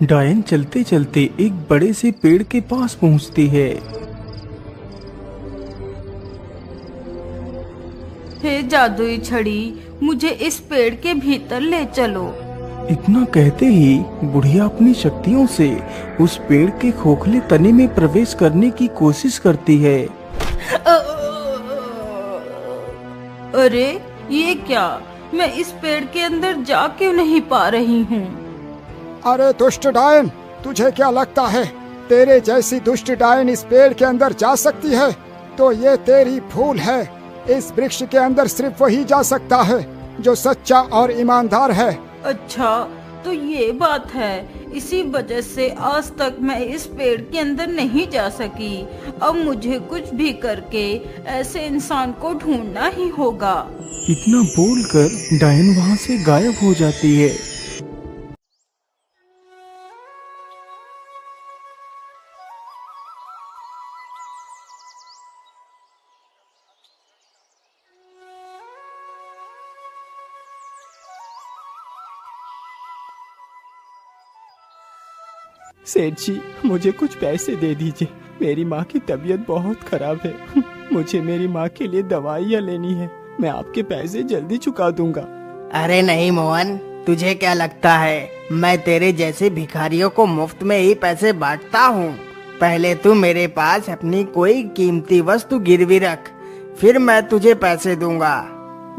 डायन चलते चलते एक बड़े से पेड़ के पास पहुंचती है। हे जादुई छड़ी, मुझे इस पेड़ के भीतर ले चलो। इतना कहते ही बुढ़िया अपनी शक्तियों से उस पेड़ के खोखले तने में प्रवेश करने की कोशिश करती है। अरे ये क्या, मैं इस पेड़ के अंदर जा क्यों नहीं पा रही हूँ? अरे दुष्ट डायन, तुझे क्या लगता है तेरे जैसी दुष्ट डायन इस पेड़ के अंदर जा सकती है? तो ये तेरी भूल है। इस वृक्ष के अंदर सिर्फ वही जा सकता है जो सच्चा और ईमानदार है। अच्छा, तो ये बात है, इसी वजह से आज तक मैं इस पेड़ के अंदर नहीं जा सकी। अब मुझे कुछ भी करके ऐसे इंसान को ढूंढना ही होगा। इतना बोलकर डायन वहाँ से गायब हो जाती है। सेठ जी, मुझे कुछ पैसे दे दीजिए। मेरी माँ की तबीयत बहुत खराब है। मुझे मेरी माँ के लिए दवाइयाँ लेनी है। मैं आपके पैसे जल्दी चुका दूंगा। अरे नहीं मोहन, तुझे क्या लगता है मैं तेरे जैसे भिखारियों को मुफ्त में ही पैसे बांटता हूँ? पहले तू मेरे पास अपनी कोई कीमती वस्तु गिरवी रख, फिर मैं तुझे पैसे दूंगा।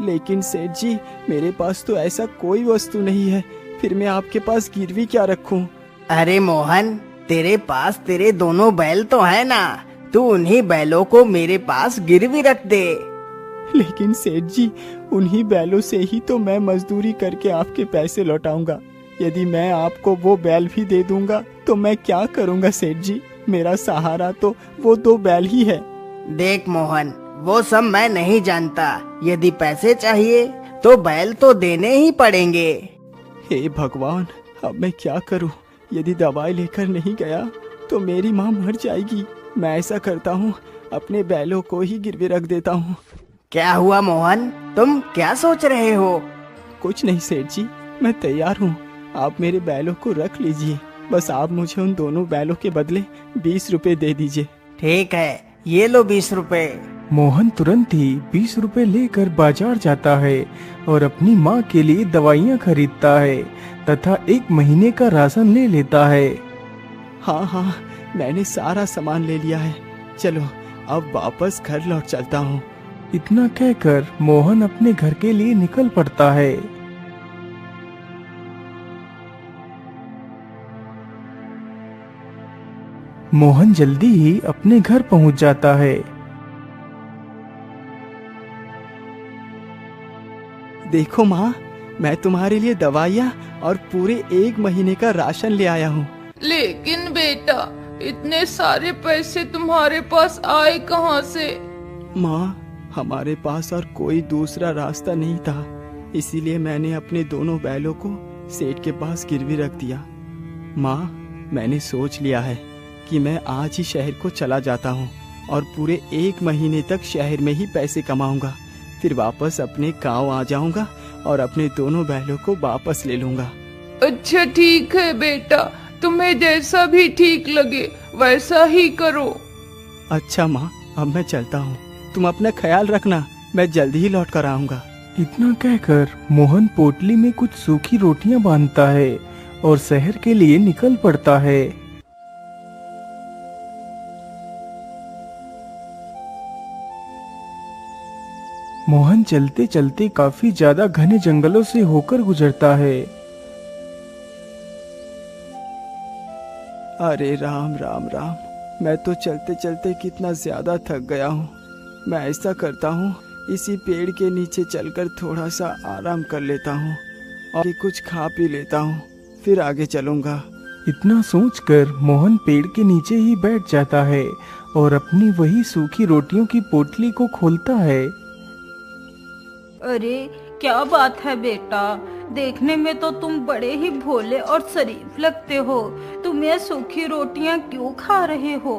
लेकिन सेठ जी, मेरे पास तो ऐसा कोई वस्तु नहीं है, फिर मैं आपके पास गिरवी क्या रखूं? अरे मोहन, तेरे पास तेरे दोनों बैल तो है ना, तू उन्हीं बैलों को मेरे पास गिरवी रख दे। लेकिन सेठ जी, उन्हीं बैलों से ही तो मैं मजदूरी करके आपके पैसे लौटाऊंगा। यदि मैं आपको वो बैल भी दे दूंगा तो मैं क्या करूंगा सेठ जी? मेरा सहारा तो वो 2 बैल ही है। देख मोहन, वो सब मैं नहीं जानता। यदि पैसे चाहिए तो बैल तो देने ही पड़ेंगे। हे भगवान, अब मैं क्या करूं? यदि दवाई लेकर नहीं गया तो मेरी माँ मर जाएगी। मैं ऐसा करता हूँ, अपने बैलों को ही गिरवी रख देता हूँ। क्या हुआ मोहन, तुम क्या सोच रहे हो? कुछ नहीं सेठ जी, मैं तैयार हूँ। आप मेरे बैलों को रख लीजिए, बस आप मुझे उन दोनों बैलों के बदले 20 रुपए दे दीजिए। ठीक है, ये लो 20 रुपए। मोहन तुरंत ही 20 रुपए लेकर बाजार जाता है और अपनी माँ के लिए दवाइयाँ खरीदता है तथा 1 महीने का राशन ले लेता है। हाँ, मैंने सारा सामान ले लिया है। चलो अब वापस घर लौट चलता हूँ। इतना कहकर मोहन अपने घर के लिए निकल पड़ता है। मोहन जल्दी ही अपने घर पहुंच जाता है। देखो माँ, मैं तुम्हारे लिए दवाइयाँ और पूरे 1 महीने का राशन ले आया हूँ। लेकिन बेटा, इतने सारे पैसे तुम्हारे पास आए कहाँ से? माँ, हमारे पास और कोई दूसरा रास्ता नहीं था, इसीलिए मैंने अपने दोनों बैलों को सेठ के पास गिरवी रख दिया। माँ, मैंने सोच लिया है कि मैं आज ही शहर को चला जाता हूँ और पूरे 1 महीने तक शहर में ही पैसे कमाऊंगा। फिर वापस अपने गांव आ जाऊंगा और अपने दोनों बैलों को वापस ले लूंगा। अच्छा ठीक है बेटा, तुम्हें जैसा भी ठीक लगे वैसा ही करो। अच्छा माँ, अब मैं चलता हूँ। तुम अपना ख्याल रखना, मैं जल्दी ही लौट कर आऊंगा। इतना कहकर मोहन पोटली में कुछ सूखी रोटियां बांधता है और शहर के लिए निकल पड़ता है। मोहन चलते चलते काफी ज्यादा घने जंगलों से होकर गुजरता है। अरे राम राम राम, मैं तो चलते चलते कितना ज्यादा थक गया हूँ। मैं ऐसा करता हूँ, इसी पेड़ के नीचे चलकर थोड़ा सा आराम कर लेता हूँ और कुछ खा पी लेता हूँ, फिर आगे चलूंगा। इतना सोचकर मोहन पेड़ के नीचे ही बैठ जाता है और अपनी वही सूखी रोटियों की पोटली को खोलता है। अरे क्या बात है बेटा, देखने में तो तुम बड़े ही भोले और शरीफ लगते हो। तुम ये सूखी रोटियां क्यों खा रहे हो?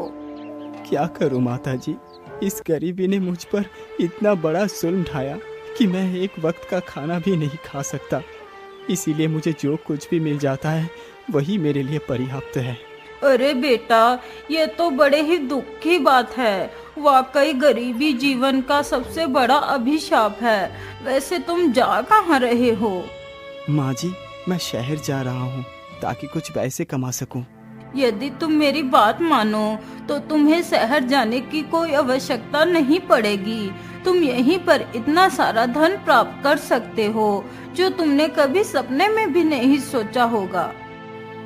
क्या करूं माता जी, इस गरीबी ने मुझ पर इतना बड़ा जुल्म ढाया कि मैं एक वक्त का खाना भी नहीं खा सकता। इसीलिए मुझे जो कुछ भी मिल जाता है वही मेरे लिए पर्याप्त है। अरे बेटा, ये तो बड़े ही दुख की बात है। वाकई गरीबी जीवन का सबसे बड़ा अभिशाप है। वैसे तुम जा कहाँ रहे हो? माँ जी, मैं शहर जा रहा हूँ ताकि कुछ पैसे कमा सकूँ। यदि तुम मेरी बात मानो तो तुम्हें शहर जाने की कोई आवश्यकता नहीं पड़ेगी। तुम यहीं पर इतना सारा धन प्राप्त कर सकते हो जो तुमने कभी सपने में भी नहीं सोचा होगा।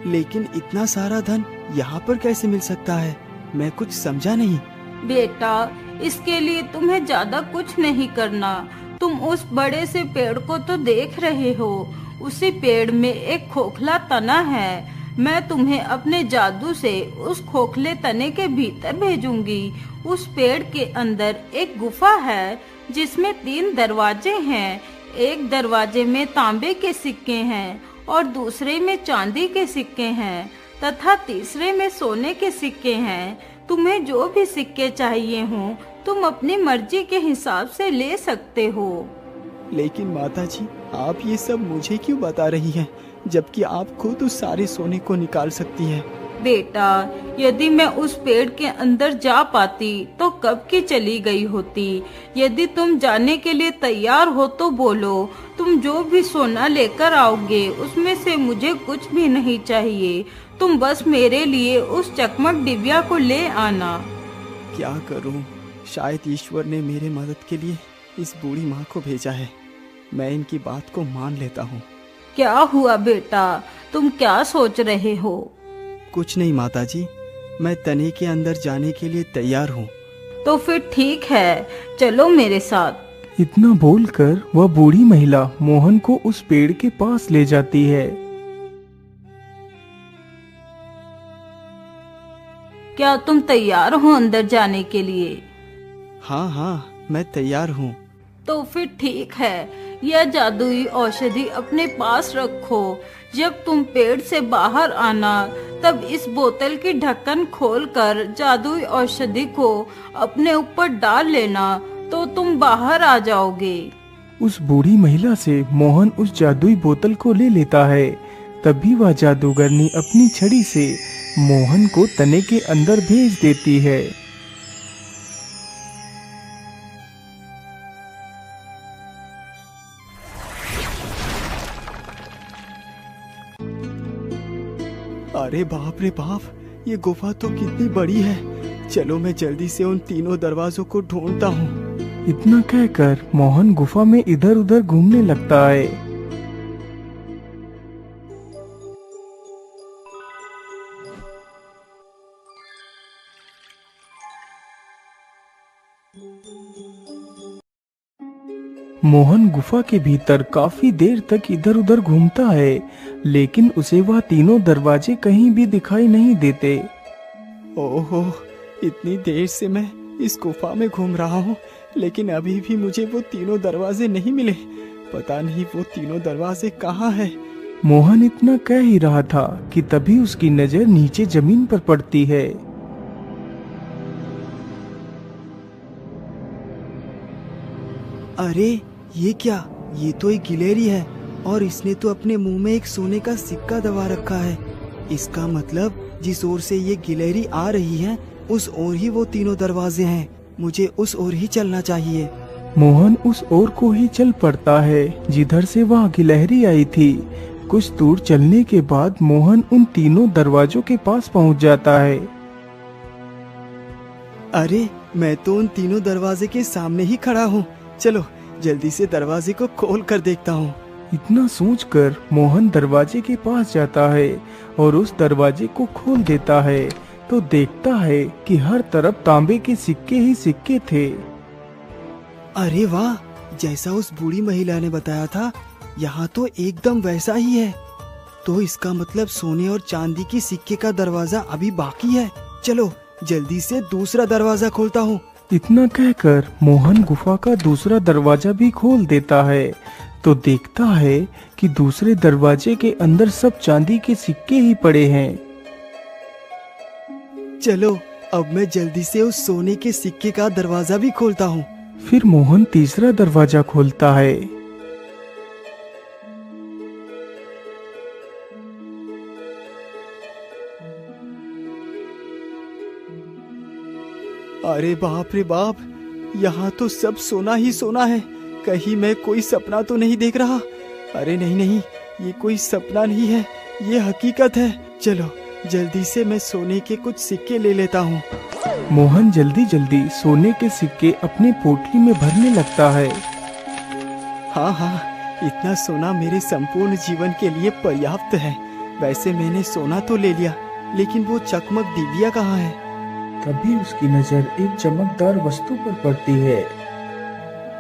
लेकिन इतना सारा धन यहाँ पर कैसे मिल सकता है? मैं कुछ समझा नहीं। बेटा, इसके लिए तुम्हें ज्यादा कुछ नहीं करना। तुम उस बड़े से पेड़ को तो देख रहे हो। उसी पेड़ में एक खोखला तना है। मैं तुम्हें अपने जादू से उस खोखले तने के भीतर भेजूंगी। उस पेड़ के अंदर एक गुफा है जिसमें 3 दरवाजे हैं। एक दरवाजे में तांबे के सिक्के हैं और दूसरे में चांदी के सिक्के हैं तथा तीसरे में सोने के सिक्के हैं। तुम्हें जो भी सिक्के चाहिए हों तुम अपनी मर्जी के हिसाब से ले सकते हो। लेकिन माताजी, आप ये सब मुझे क्यों बता रही हैं, जबकि आप खुद उस सारे सोने को निकाल सकती हैं? बेटा, यदि मैं उस पेड़ के अंदर जा पाती तो कब की चली गई होती। यदि तुम जाने के लिए तैयार हो तो बोलो। तुम जो भी सोना लेकर आओगे उसमें से मुझे कुछ भी नहीं चाहिए। तुम बस मेरे लिए उस चकमक डिबिया को ले आना। क्या करूं? शायद ईश्वर ने मेरे मदद के लिए इस बूढ़ी माँ को भेजा है। मैं इनकी बात को मान लेता हूँ। क्या हुआ बेटा, तुम क्या सोच रहे हो? कुछ नहीं माताजी, मैं तने के अंदर जाने के लिए तैयार हूँ। तो फिर ठीक है, चलो मेरे साथ। इतना बोलकर वह बूढ़ी महिला मोहन को उस पेड़ के पास ले जाती है। क्या तुम तैयार हो अंदर जाने के लिए? हाँ हाँ, मैं तैयार हूँ। तो फिर ठीक है, यह जादुई औषधि अपने पास रखो। जब तुम पेड़ से बाहर आना तब इस बोतल की ढक्कन खोलकर जादुई औषधि को अपने ऊपर डाल लेना तो तुम बाहर आ जाओगे। उस बूढ़ी महिला से मोहन उस जादुई बोतल को ले लेता है। तभी वह जादूगरनी अपनी छड़ी से मोहन को तने के अंदर भेज देती है। अरे बाप रे बाप, ये गुफा तो कितनी बड़ी है। चलो मैं जल्दी से उन 3 दरवाजों को ढूंढता हूँ। इतना कहकर मोहन गुफा में इधर उधर घूमने लगता है। मोहन गुफा के भीतर काफी देर तक इधर उधर घूमता है, लेकिन उसे वह 3 दरवाजे कहीं भी दिखाई नहीं देते। ओहो, इतनी देर से मैं इस गुफा में घूम रहा हूँ, लेकिन अभी भी मुझे वो 3 दरवाजे नहीं मिले। पता नहीं वो 3 दरवाजे कहाँ हैं। मोहन इतना कह ही रहा था कि तभी उसकी नजर नीचे जमीन पर पड़ती है। अरे ये क्या? ये तो एक गिलहरी है और इसने तो अपने मुंह में एक सोने का सिक्का दबा रखा है। इसका मतलब जिस ओर से ये गिलहरी आ रही है उस ओर ही वो 3 दरवाजे हैं। मुझे उस ओर ही चलना चाहिए। मोहन उस ओर को ही चल पड़ता है जिधर से वह गिलहरी आई थी। कुछ दूर चलने के बाद मोहन उन 3 दरवाजों के पास पहुंच जाता है। अरे मैं तो उन 3 दरवाजे के सामने ही खड़ा हूँ। चलो जल्दी से दरवाजे को खोल कर देखता हूँ। इतना सोचकर मोहन दरवाजे के पास जाता है और उस दरवाजे को खोल देता है तो देखता है कि हर तरफ तांबे के सिक्के ही सिक्के थे। अरे वाह, जैसा उस बूढ़ी महिला ने बताया था यहाँ तो एकदम वैसा ही है। तो इसका मतलब सोने और चांदी की सिक्के का दरवाजा अभी बाकी है। चलो जल्दी से दूसरा दरवाजा खोलता हूँ। इतना कहकर मोहन गुफा का दूसरा दरवाजा भी खोल देता है तो देखता है कि दूसरे दरवाजे के अंदर सब चांदी के सिक्के ही पड़े हैं। चलो अब मैं जल्दी से उस सोने के सिक्के का दरवाजा भी खोलता हूँ। फिर मोहन तीसरा दरवाजा खोलता है। अरे बाप रे बाप, यहाँ तो सब सोना ही सोना है। कहीं मैं कोई सपना तो नहीं देख रहा? अरे नहीं नहीं, ये कोई सपना नहीं है, ये हकीकत है। चलो जल्दी से मैं सोने के कुछ सिक्के ले लेता हूँ। मोहन जल्दी जल्दी सोने के सिक्के अपनी पोटली में भरने लगता है। हाँ हाँ, इतना सोना मेरे संपूर्ण जीवन के लिए पर्याप्त है। वैसे मैंने सोना तो ले लिया, लेकिन वो चकमक डिबिया कहाँ है? तभी उसकी नजर एक चमकदार वस्तु पर पड़ती है।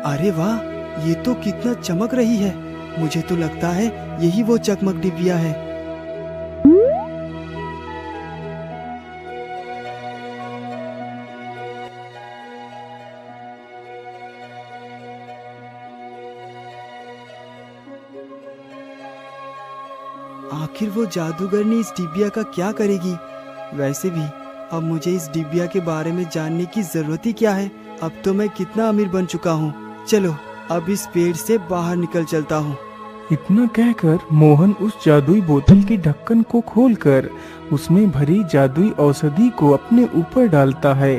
अरे वाह, ये तो कितना चमक रही है। मुझे तो लगता है यही वो चकमक डिबिया है। आखिर वो जादूगरनी इस डिबिया का क्या करेगी? वैसे भी अब मुझे इस डिबिया के बारे में जानने की जरूरत ही क्या है? अब तो मैं कितना अमीर बन चुका हूँ। चलो अब इस पेड़ से बाहर निकल चलता हूँ। इतना कहकर मोहन उस जादुई बोतल के ढक्कन को खोलकर उसमें भरी जादुई औषधि को अपने ऊपर डालता है।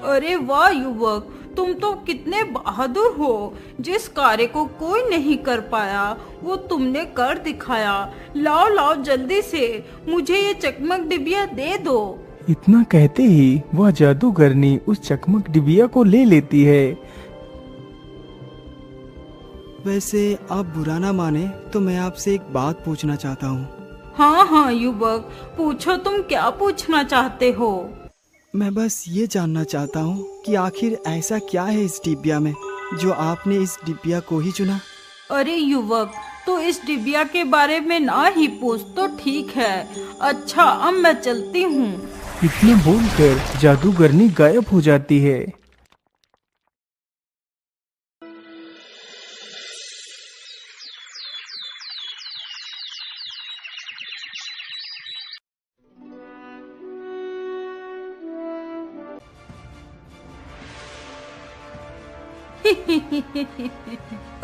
अरे वाह युवक, तुम तो कितने बहादुर हो। जिस कार्य को कोई नहीं कर पाया वो तुमने कर दिखाया। लाओ लाओ जल्दी से मुझे ये चकमक डिबिया दे दो। इतना कहते ही वह जादूगरनी उस चकमक डिबिया को ले लेती है। वैसे आप बुरा ना माने तो मैं आपसे एक बात पूछना चाहता हूँ। हाँ हाँ युवक, पूछो, तुम क्या पूछना चाहते हो? मैं बस ये जानना चाहता हूँ कि आखिर ऐसा क्या है इस डिबिया में जो आपने इस डिबिया को ही चुना? अरे युवक, तो इस डिबिया के बारे में ना ही पूछ तो ठीक है। अच्छा अब मैं चलती हूँ। इतना बोलकर जादूगरनी गायब हो जाती है।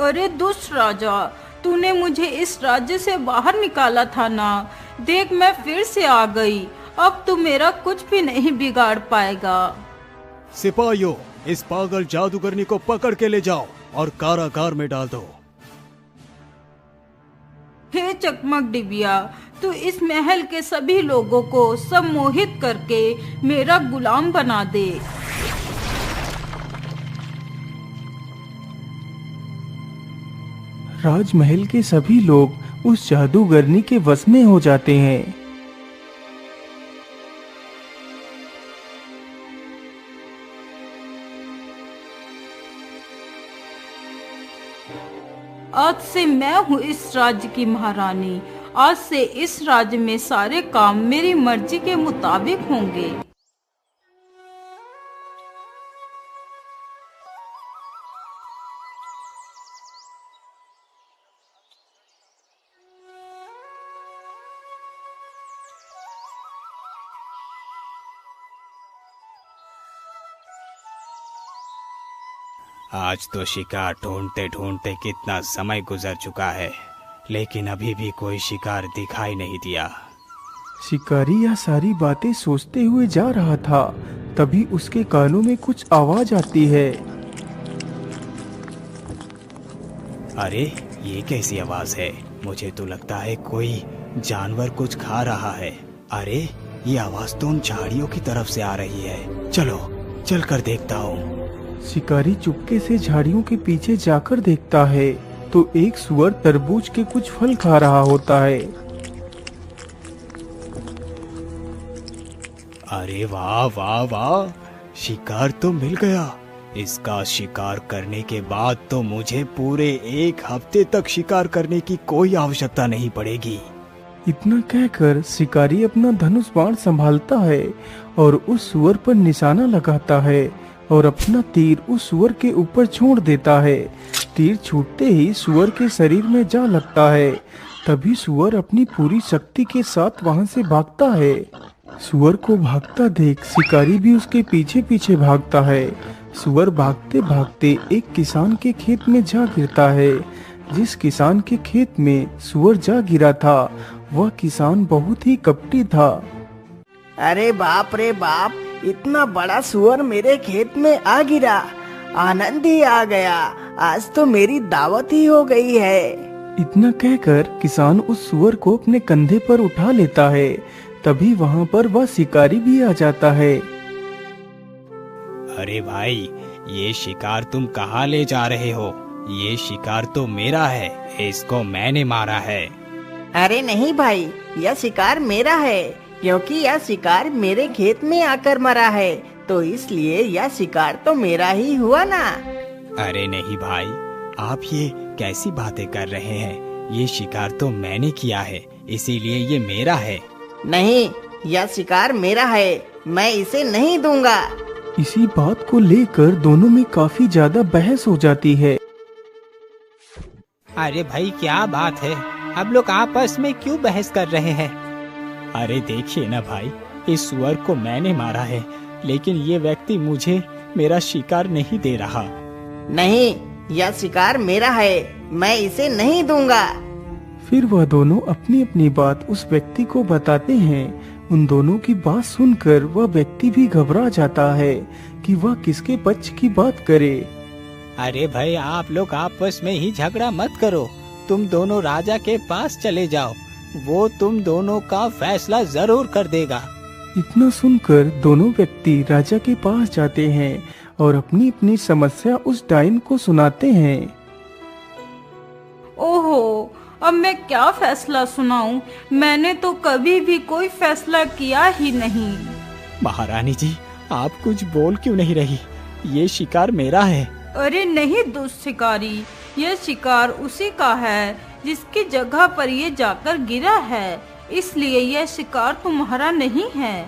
अरे दुष्ट राजा, तूने मुझे इस राज्य से बाहर निकाला था ना। देख मैं फिर से आ गई। अब तू मेरा कुछ भी नहीं बिगाड़ पाएगा। सिपाहियों, इस पागल जादूगरनी को पकड़ के ले जाओ और कारागार में डाल दो। हे चकमक डिबिया, तू इस महल के सभी लोगों को सम्मोहित करके मेरा गुलाम बना दे। राजमहल के सभी लोग उस जादूगरनी के वश में हो जाते हैं। आज से मैं हूँ इस राज्य की महारानी। आज से इस राज्य में सारे काम मेरी मर्जी के मुताबिक होंगे। आज तो शिकार ढूंढते ढूंढते कितना समय गुजर चुका है, लेकिन अभी भी कोई शिकार दिखाई नहीं दिया। शिकारी यह सारी बातें सोचते हुए जा रहा था, तभी उसके कानों में कुछ आवाज आती है। अरे ये कैसी आवाज है? मुझे तो लगता है कोई जानवर कुछ खा रहा है। अरे ये आवाज तो उन झाड़ियों की तरफ से आ रही है। चलो चल कर देखता हूँ। शिकारी चुपके से झाड़ियों के पीछे जाकर देखता है तो एक सुअर तरबूज के कुछ फल खा रहा होता है। अरे वाह वाह वाह, शिकार तो मिल गया। इसका शिकार करने के बाद तो मुझे पूरे 1 हफ्ते तक शिकार करने की कोई आवश्यकता नहीं पड़ेगी। इतना कहकर शिकारी अपना धनुष बाण संभालता है और उस सुअर पर निशाना लगाता है और अपना तीर उस सुअर के ऊपर छोड़ देता है। तीर छूटते ही सुअर के शरीर में जा लगता है। तभी सुअर अपनी पूरी शक्ति के साथ वहां से भागता है। सुअर को भागता देख शिकारी भी उसके पीछे पीछे भागता है। सुअर भागते भागते एक किसान के खेत में जा गिरता है। जिस किसान के खेत में सुअर जा गिरा था वह किसान बहुत ही कपटी था। अरे बाप रे बाप, इतना बड़ा सुअर मेरे खेत में आ गिरा, आनंद ही आ गया, आज तो मेरी दावत ही हो गई है। इतना कहकर किसान उस सुअर को अपने कंधे पर उठा लेता है। तभी वहाँ पर वह शिकारी भी आ जाता है। अरे भाई, ये शिकार तुम कहाँ ले जा रहे हो? ये शिकार तो मेरा है, इसको मैंने मारा है। अरे नहीं भाई, यह शिकार मेरा है, क्योंकि यह शिकार मेरे खेत में आकर मरा है, तो इसलिए यह शिकार तो मेरा ही हुआ ना। अरे नहीं भाई, आप ये कैसी बातें कर रहे हैं? ये शिकार तो मैंने किया है, इसीलिए ये मेरा है। नहीं, यह शिकार मेरा है, मैं इसे नहीं दूंगा। इसी बात को लेकर दोनों में काफी ज्यादा बहस हो जाती है। अरे भाई, क्या बात है? अब लोग आपस में क्यों बहस कर रहे हैं? अरे देखिए ना भाई, इस सुअर को मैंने मारा है, लेकिन ये व्यक्ति मुझे मेरा शिकार नहीं दे रहा। नहीं, यह शिकार मेरा है, मैं इसे नहीं दूंगा। फिर वह दोनों अपनी अपनी बात उस व्यक्ति को बताते हैं। उन दोनों की बात सुनकर वह व्यक्ति भी घबरा जाता है कि वह किसके पक्ष की बात करे। अरे भाई, आप लोग आपस में ही झगड़ा मत करो, तुम दोनों राजा के पास चले जाओ, वो तुम दोनों का फैसला जरूर कर देगा। इतना सुनकर दोनों व्यक्ति राजा के पास जाते हैं और अपनी अपनी समस्या उस डायन को सुनाते हैं। ओहो, अब मैं क्या फैसला सुनाऊं? मैंने तो कभी भी कोई फैसला किया ही नहीं। महारानी जी, आप कुछ बोल क्यों नहीं रही? ये शिकार मेरा है। अरे नहीं दुष्ट शिकारी, यह शिकार उसी का है जिसकी जगह पर ये जाकर गिरा है, इसलिए यह शिकार तुम्हारा नहीं है।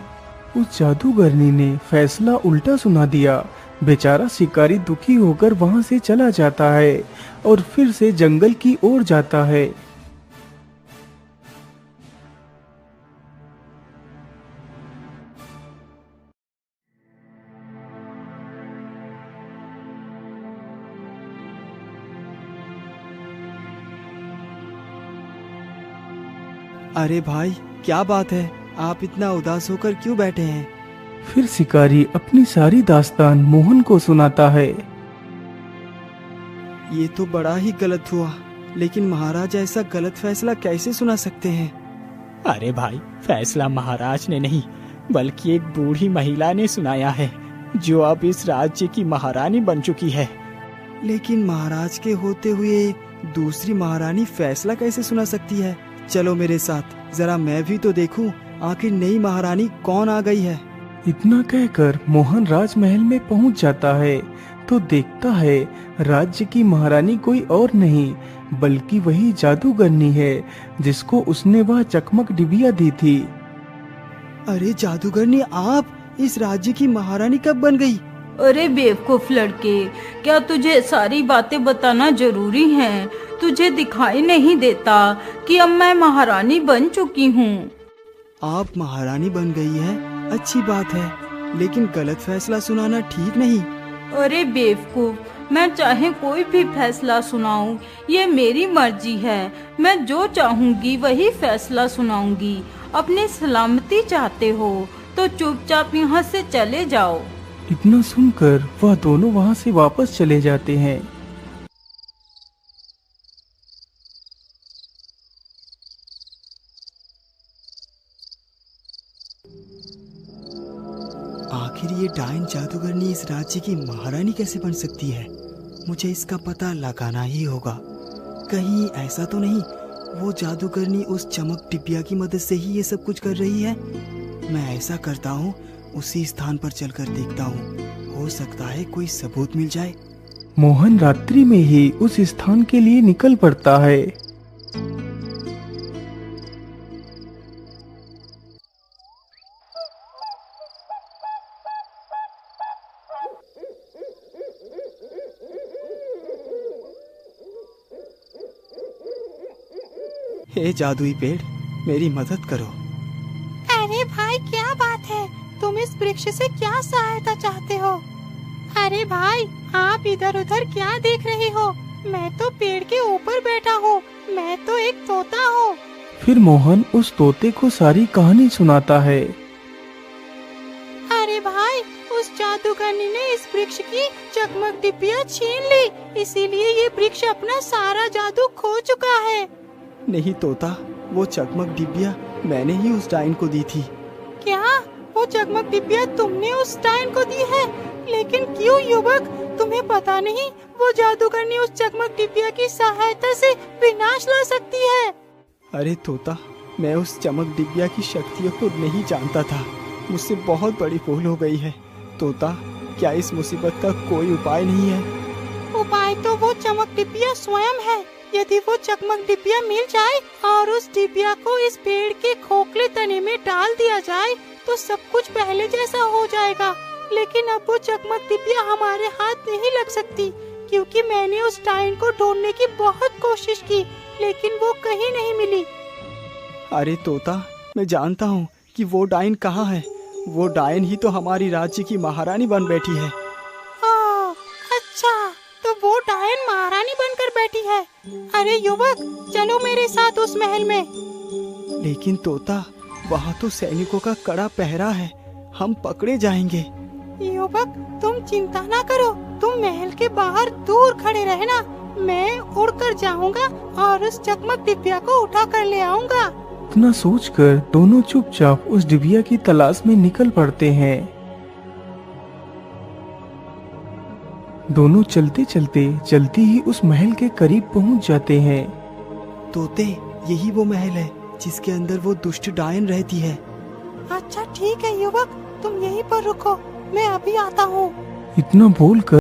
उस जादूगरनी ने फैसला उल्टा सुना दिया। बेचारा शिकारी दुखी होकर वहाँ से चला जाता है और फिर से जंगल की ओर जाता है। अरे भाई, क्या बात है? आप इतना उदास होकर क्यों बैठे हैं? फिर शिकारी अपनी सारी दास्तान मोहन को सुनाता है। ये तो बड़ा ही गलत हुआ, लेकिन महाराज ऐसा गलत फैसला कैसे सुना सकते हैं? अरे भाई, फैसला महाराज ने नहीं, बल्कि एक बूढ़ी महिला ने सुनाया है, जो अब इस राज्य की महारानी बन चुकी है। लेकिन महाराज के होते हुए दूसरी महारानी फैसला कैसे सुना सकती है? चलो मेरे साथ, जरा मैं भी तो देखूं आखिर नई महारानी कौन आ गई है। इतना कहकर मोहन राजमहल में पहुंच जाता है तो देखता है राज्य की महारानी कोई और नहीं बल्कि वही जादूगरनी है जिसको उसने वह चकमक डिबिया दी थी। अरे जादूगरनी, आप इस राज्य की महारानी कब बन गई? अरे बेवकूफ लड़के, क्या तुझे सारी बातें बताना जरूरी है? तुझे दिखाई नहीं देता कि अब मैं महारानी बन चुकी हूँ। आप महारानी बन गई है, अच्छी बात है, लेकिन गलत फैसला सुनाना ठीक नहीं। अरे बेवकूफ, मैं चाहे कोई भी फैसला सुनाऊं, ये मेरी मर्जी है। मैं जो चाहूंगी वही फैसला सुनाऊंगी। अपनी सलामती चाहते हो तो चुपचाप यहाँ से चले जाओ। इतना सुनकर वह दोनों वहाँ से वापस चले जाते हैं। आखिर ये डायन जादूगरनी इस राज्य की महारानी कैसे बन सकती है? मुझे इसका पता लगाना ही होगा। कहीं ऐसा तो नहीं वो जादूगरनी उस चमक टिबिया की मदद से ही ये सब कुछ कर रही है? मैं ऐसा करता हूँ, उसी स्थान पर चलकर देखता हूँ, हो सकता है कोई सबूत मिल जाए। मोहन रात्रि में ही उस स्थान के लिए निकल पड़ता है। हे जादुई पेड़, मेरी मदद करो। अरे भाई, क्या बात है? तुम इस वृक्ष से क्या सहायता चाहते हो? अरे भाई, आप इधर उधर क्या देख रहे हो? मैं तो पेड़ के ऊपर बैठा हूँ, मैं तो एक तोता हूँ। फिर मोहन उस तोते को सारी कहानी सुनाता है। अरे भाई, उस जादूगरनी ने इस वृक्ष की चकमक डिबिया छीन ली, इसीलिए ये वृक्ष अपना सारा जादू खो चुका है। नहीं तोता, वो चकमक डिबिया मैंने ही उस डायन को दी थी। क्या वो चकमक डिबिया तुमने उस डायन को दी है? लेकिन क्यों युवक, तुम्हें पता नहीं वो जादूगरनी उस चकमक डिबिया की सहायता से विनाश ला सकती है। अरे तोता, मैं उस चमक डिबिया की शक्तियों को नहीं जानता था, मुझसे बहुत बड़ी भूल हो गई है। तोता, क्या इस मुसीबत का कोई उपाय नहीं है? उपाय तो वो चमक डिबिया स्वयं है। यदि वो चकमक डिबिया मिल जाए और उस डिबिया को इस पेड़ के खोखले तने में डाल दिया जाए तो सब कुछ पहले जैसा हो जाएगा। लेकिन अब वो चकमक डिबिया हमारे हाथ नहीं लग सकती, क्योंकि मैंने उस डायन को ढूंढने की बहुत कोशिश की, लेकिन वो कहीं नहीं मिली। अरे तोता, मैं जानता हूँ कि वो डायन कहाँ है। वो डायन ही तो हमारी राज्य की महारानी बन बैठी है। अच्छा, तो वो डायन महारानी बनकर बैठी है। अरे युवक, चलो मेरे साथ उस महल में। लेकिन तोता, वहाँ तो सैनिकों का कड़ा पहरा है, हम पकड़े जाएंगे। युवक, तुम चिंता ना करो, तुम महल के बाहर दूर खड़े रहना। मैं उड़कर जाऊंगा और उस चकमक डिबिया को उठा कर ले आऊंगा। इतना सोचकर दोनों चुपचाप उस डिबिया की तलाश में निकल पड़ते हैं। दोनों चलते चलते जल्दी ही उस महल के करीब पहुंच जाते हैं। तोते, यही वो महल है जिसके अंदर वो दुष्ट डायन रहती है। अच्छा ठीक है युवक, तुम यहीं पर रुको, मैं अभी आता हूँ। इतना बोलकर